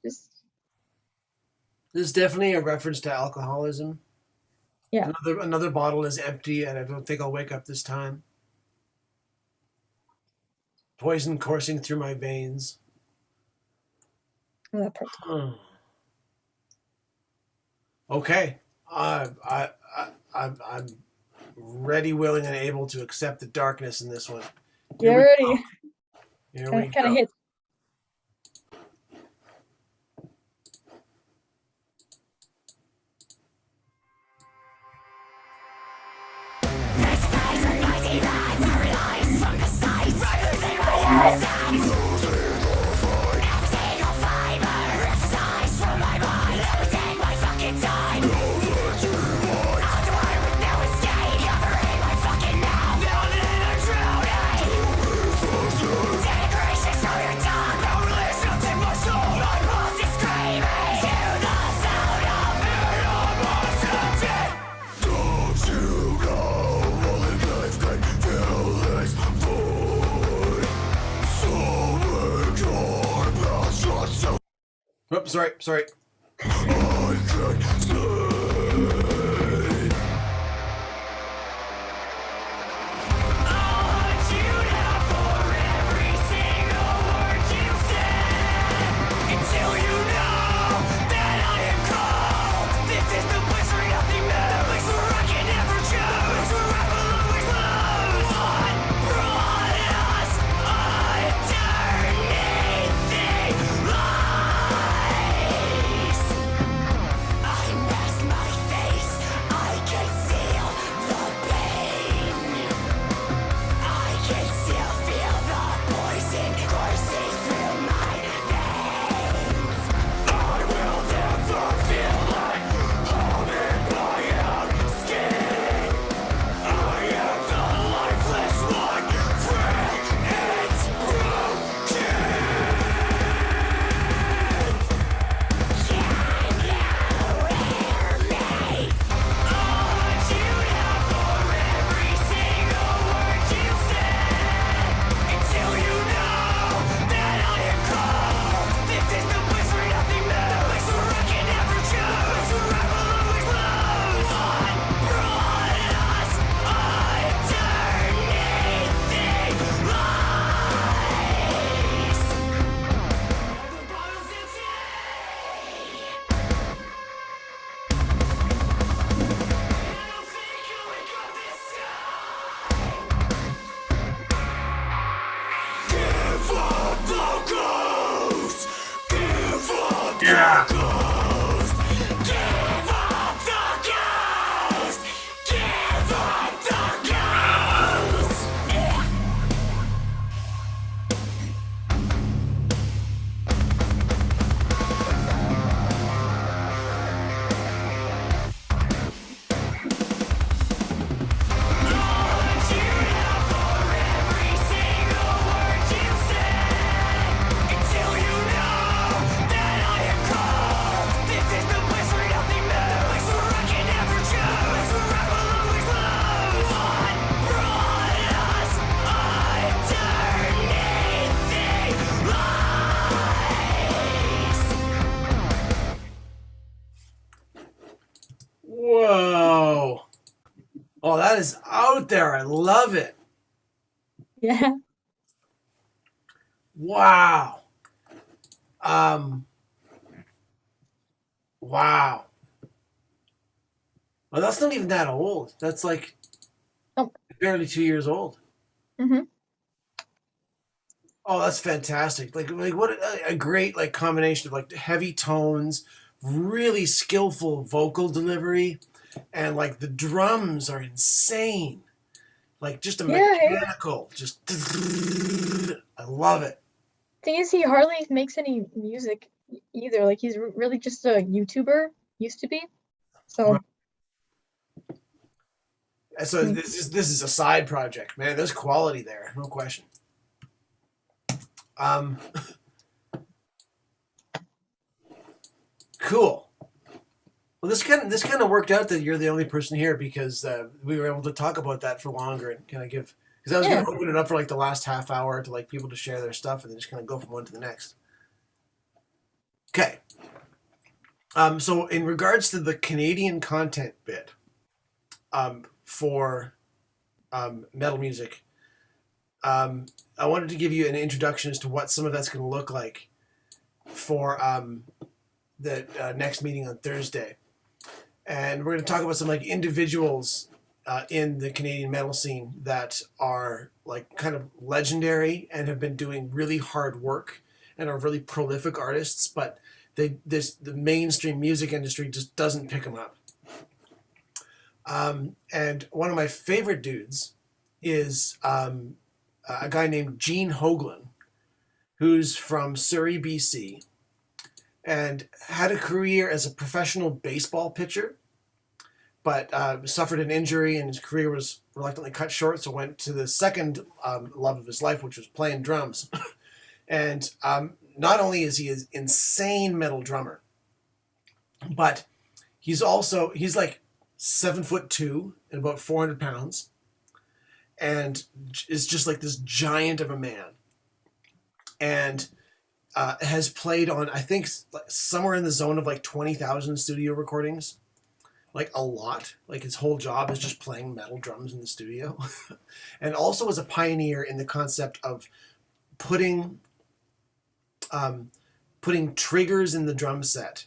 Just There's definitely a reference to alcoholism. yeah. Another bottle is empty, and I don't think I'll wake up this time. Poison coursing through my veins. That part. Okay. I'm ready, willing, and able to accept the darkness in this one. Get ready. Here we Kind of go. hits. Oops, sorry. That is out there. I love it. Yeah. Wow. Wow. Well, that's not even that old. That's like Oh. barely 2 years old. Mm-hmm. Oh, that's fantastic. Like what a great like combination of like heavy tones, really skillful vocal delivery, and like the drums are insane. Like just a Yeah, hey. mechanical, just I love it. Thing is, he hardly makes any music either. Like he's really just a YouTuber, used to be. So So this is a side project, man. There's quality there, no question. Cool. Well, this kind of worked out that you're the only person here because we were able to talk about that for longer and kind of give because I was going to open it up for like the last half hour to like people to share their stuff and then just kind of go from one to the next. Okay. So in regards to the Canadian content bit, for metal music, I wanted to give you an introduction as to what some of that's going to look like for the next meeting on Thursday. And we're going to talk about some like individuals in the Canadian metal scene that are like kind of legendary and have been doing really hard work and are really prolific artists, but the mainstream music industry just doesn't pick them up. And one of my favorite dudes is a guy named Gene Hoglan, who's from Surrey, BC, and had a career as a professional baseball pitcher, but suffered an injury and his career was reluctantly cut short, so went to the second love of his life, which was playing drums. And not only is he an insane metal drummer, but he's like 7'2" and about 400 pounds, and is just like this giant of a man, and has played on I think somewhere in the zone of like 20,000 studio recordings, like a lot. Like his whole job is just playing metal drums in the studio, and also was a pioneer in the concept of putting triggers in the drum set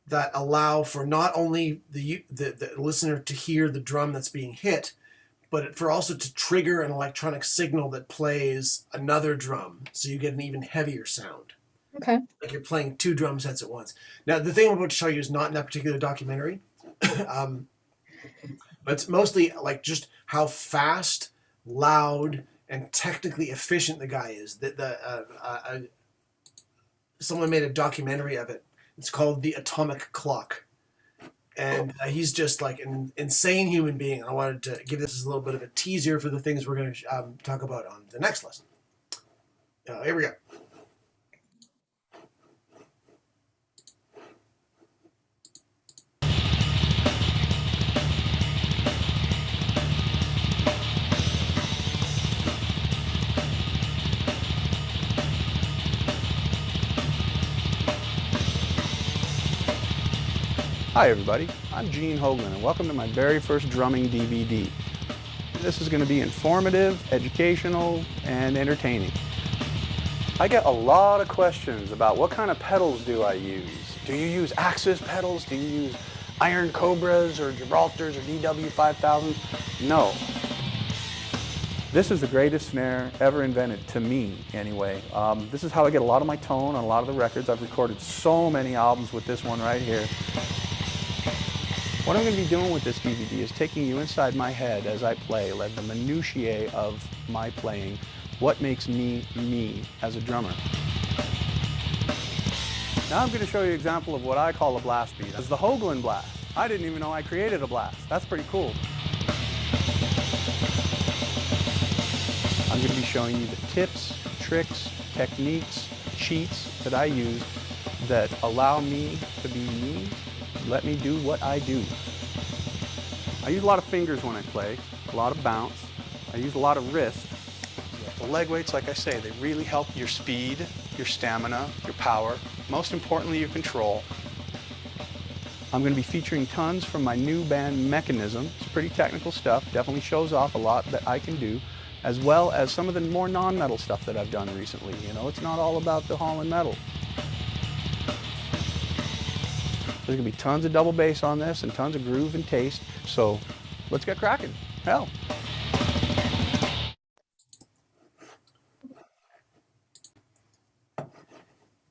that allow for not only the listener to hear the drum that's being hit, but for also to trigger an electronic signal that plays another drum, so you get an even heavier sound. Okay. Like you're playing two drum sets at once. Now, the thing I'm about to show you is not in that particular documentary, but it's mostly like just how fast, loud, and technically efficient the guy is. Someone made a documentary of it. It's called The Atomic Clock. And he's just like an insane human being. I wanted to give this as a little bit of a teaser for the things we're going to talk about on the next lesson. Here we go. Hi everybody, I'm Gene Hoglan and welcome to my very first drumming DVD. This is going to be informative, educational, and entertaining. I get a lot of questions about what kind of pedals do I use. Do you use Axis pedals? Do you use Iron Cobras or Gibraltars or DW5000s? No. This is the greatest snare ever invented, to me anyway. This is how I get a lot of my tone on a lot of the records. I've recorded so many albums with this one right here. What I'm going to be doing with this DVD is taking you inside my head as I play, like the minutiae of my playing, what makes me, me as a drummer. Now I'm going to show you an example of what I call a blast beat. It's the Hoglan blast. I didn't even know I created a blast. That's pretty cool. I'm going to be showing you the tips, tricks, techniques, cheats that I use that allow me to be me. Let me do what I do. I use a lot of fingers when I play, a lot of bounce. I use a lot of wrist. The leg weights, like I say, they really help your speed, your stamina, your power, most importantly, your control. I'm going to be featuring tons from my new band Mechanism. It's pretty technical stuff, definitely shows off a lot that I can do, as well as some of the more non-metal stuff that I've done recently. You know, it's not all about the Holland metal. There's going to be tons of double bass on this and tons of groove and taste, so let's get cracking. Hell.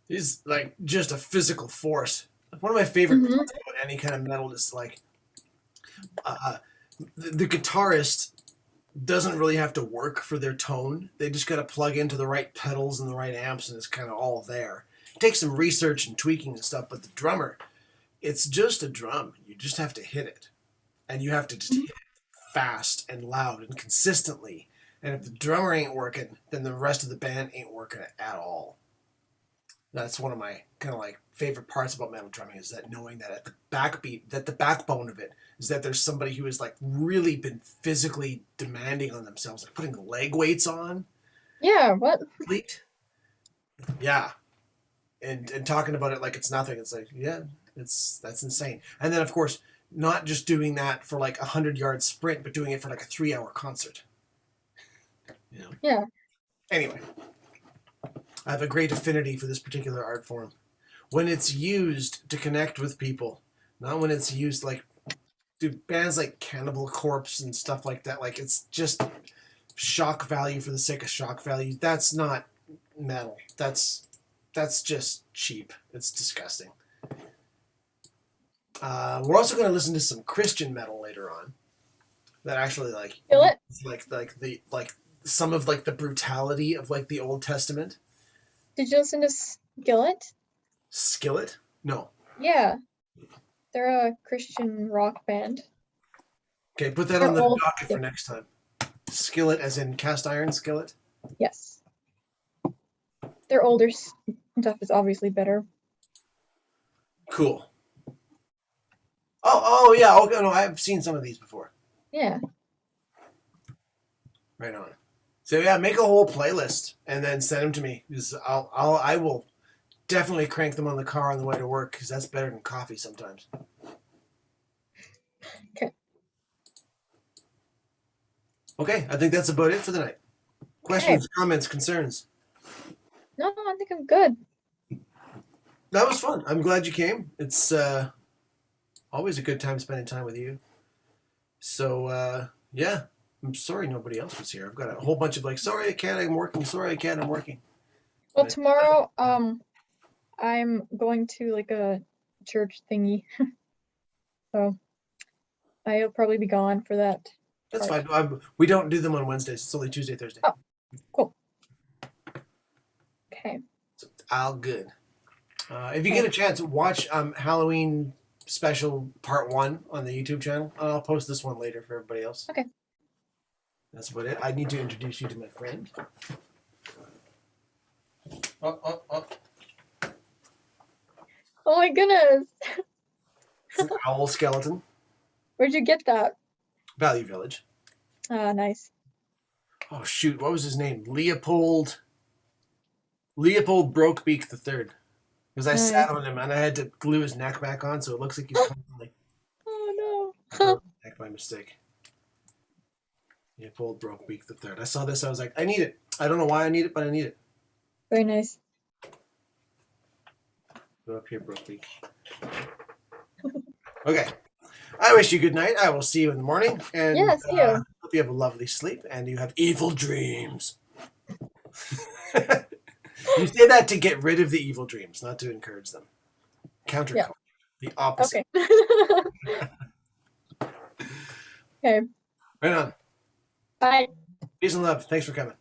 He's like just a physical force. One of my favorite parts about any kind of metal is like the guitarist doesn't really have to work for their tone. They just got to plug into the right pedals and the right amps, and it's kind of all there. It takes some research and tweaking and stuff, but the drummer, it's just a drum. You just have to hit it, and you have to just hit it fast and loud and consistently. And if the drummer ain't working, then the rest of the band ain't working at all. That's one of my kind of like favorite parts about metal drumming, is that knowing that at the backbeat, that the backbone of it is that there's somebody who has like really been physically demanding on themselves, like putting leg weights on. Yeah, what? Yeah. And talking about it like it's nothing. It's like, yeah, that's insane. And then of course, not just doing that for like 100-yard sprint, but doing it for like a 3-hour concert. You know? Yeah. Anyway. I have a great affinity for this particular art form. When it's used to connect with people, not when it's used like, dude, bands like Cannibal Corpse and stuff like that, like it's just shock value for the sake of shock value. That's not metal. That's just cheap. It's disgusting. We're also going to listen to some Christian metal later on. That actually like Feel it? like some of like the brutality of like the Old Testament. Did you listen to Skillet? Skillet? No. Yeah. They're a Christian rock band. Okay, put that They're on the old. docket for next time. Skillet as in cast iron skillet? Yes. Their older stuff is obviously better. Cool. Oh yeah. Okay, no, I've seen some of these before. Yeah. Right on. So yeah, make a whole playlist and then send them to me, because I will definitely crank them on the car on the way to work, because that's better than coffee sometimes. Okay. Okay, I think that's about it for the night. Questions, comments, concerns? No, I think I'm good. That was fun. I'm glad you came. It's always a good time spending time with you. So yeah. I'm sorry nobody else was here. I've got a whole bunch of like, sorry I can't, I'm working. Sorry I can't, I'm working. Well, tomorrow, I'm going to like a church thingy, so I'll probably be gone for that. That's fine. We don't do them on Wednesdays. It's only Tuesday, Thursday. Oh, cool. Okay. So it's all good. If you get a chance, watch Halloween special part 1 on the YouTube channel. I'll post this one later for everybody else. Okay. That's about it. I need to introduce you to my friend. Oh. Oh my goodness. It's an owl skeleton. Where'd you get that? Value Village. Ah, nice. Oh shoot, what was his name? Leopold Brokebeak III. Because I sat on him and I had to glue his neck back on, so it looks like he's constantly Oh no. neck by mistake. Leopold Brokebeak III. I saw this, I was like, I need it. I don't know why I need it, but I need it. Very nice. Go up here, Brokebeak. Okay. I wish you good night. I will see you in the morning. And Yeah, see you. hope you have a lovely sleep and you have evil dreams. You say that to get rid of the evil dreams, not to encourage them. Counterculture. The opposite. Okay. Okay. Right on. Bye. Peace and love. Thanks for coming.